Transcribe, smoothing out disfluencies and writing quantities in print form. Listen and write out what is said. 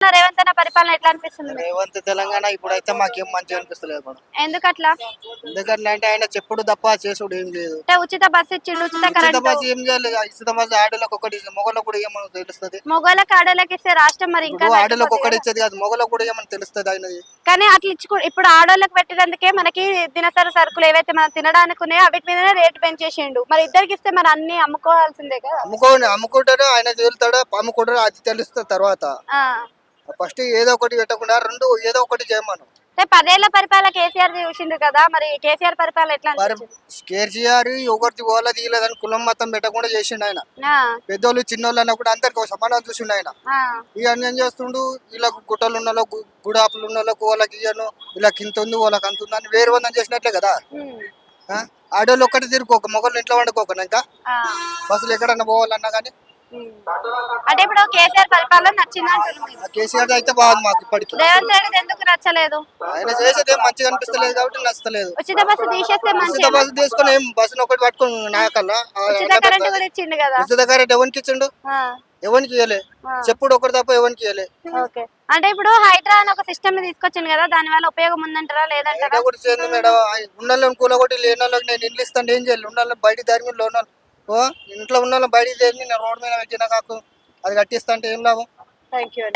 రేవంత్ అన్న పరిపాలన ఎట్లా అనిపిస్తుంది మీకు? రేవంత్ తెలంగాణ ఇప్పుడైతే మాకేం మంచిగా అనిపిస్తలేదు మేడం. ఎందుకట్లా? ఎందుకంటే అంటే ఆయన చెప్పుడు తప్ప చేసుడు ఏం లేదు. అంటే ఉచిత బస్సు ఇచ్చిండు, ఉచిత ఉచిత కరెంటు. బస్సు ఏం చేయాలి? ఉచిత బస్సు ఆడోళ్ళకి ఒకటి మొగలకు కూడా ఏమని తెలుస్తుంది? మొగోళ్ళకి ఆడోళ్ళకి ఇస్తే రాష్ట్రం మరి ఇంకా ఇప్పుడు ఆడోళ్ళకి తగ్గిపోతుంది ఒకటి కదా. ఇచ్చేది కాదు, మొగలకు కూడా ఏమని తెలుస్తుంది ఆయనది? కానీ అట్లా ఇప్పుడు ఆడోళ్ళకి పెట్టినందుకే మనకి దినసరి సరుకులు ఏవైతే మనం తినడానికి ఉన్నాయో వాటి మీదనే రేటు పెంచేసిండు. మరి ఇద్దరికి ఇస్తే మరి అన్ని అమ్ముకోవాల్సిందే కదా. అమ్ముకుంటాడు ఆయన తేలుతాడు, అమ్ముకుంటాడు అది తెలుస్తుంది తర్వాత. ఆ. ఫస్ట్ ఏదో ఒకటి పెట్టకుండా రెండు ఏదో ఒకటి చేయమను. అంటే 10 ఏళ్ల పరిపాలన కేసీఆర్ చూసిండు కదా, మరి కేసీఆర్ పరిపాలన ఎట్లా మరి అనిపించింది? కేసీఆర్ ఒకటి ఓలా తీయలేదని కులం మతం పెట్టకుండా చేసిండు ఆయన. ఆ, పెద్దోళ్ళు చిన్నోళ్ళు అన్న కూడా అందరికి సమానం చూసిండు ఆయన. ఆ, ఇక ఏం చేస్తుండు, వీళ్ళకు గుట్టలు ఉన్న వాళ్ళకు గుడాపులు ఉన్న వాళ్ళకు వాళ్ళకి ఇయ్యను, వీళ్ళకి ఇంత ఉంది వాళ్ళకి అంత ఉంది అని వేరు వందం చేసినట్లే కదా. ఉమ్, ఆడోళ్ళు ఒక్కటి తిరుకోక మొగలు ఇంట్లో వండుకోక ఇంకా ఆ, బస్సులు ఎక్కడన్నా పోవాలన్నా కానీ. ఉమ్. అంటే ఇప్పుడు కేసీఆర్ పరిపాలన నచ్చింది అంటున్నారు మీరు. కేసీఆర్ అయితే బాగుంది మాకు ఇప్పటికి. రేవంత్ రెడ్డి ఎందుకు నచ్చలేదు? ఆయన చేసేది ఏం మంచిగా అనిపిస్తలేదు కాబట్టి నచ్చలేదు. ఉచిత బస్సు తీసేస్తే ఉచిత మంచిగా. బస్సు తీసుకొని ఏం బస్సును ఒకటి పట్టుకుని నాకల్లా ఉచిత కరెంట్ కూడా ఇచ్చిండు కదా. ఉచిత కరెంట్ ఎవరికి ఇచ్చిండు? ఆ, ఎవరికి ఇవ్వలే. ఆ. చెప్పుడు ఒకటి తప్ప ఎవరికి ఇవ్వలే. ఓకే. అంటే ఇప్పుడు హైడ్రా అని ఒక సిస్టమ్ తీసుకొచ్చింది కదా, దాని వల్ల ఉపయోగం ఉందంటారా లేదంటారా? ఒకటి చేయండి మేడం, ఉన్న వాళ్ళని కూలగొట్టి లేని వాళ్ళకి నేను ఇండ్లు ఇస్తాను ఏం చేయాలి? ఉన్న వాళ్ళని బయట దారి మీద లోన్ ఇంట్లో ఉన్న వాళ్ళని బయట దేని నేను రోడ్డు మీద వెక్కినా కాకు అది కట్టిస్తా అంటే ఏం లాభం? Thank you.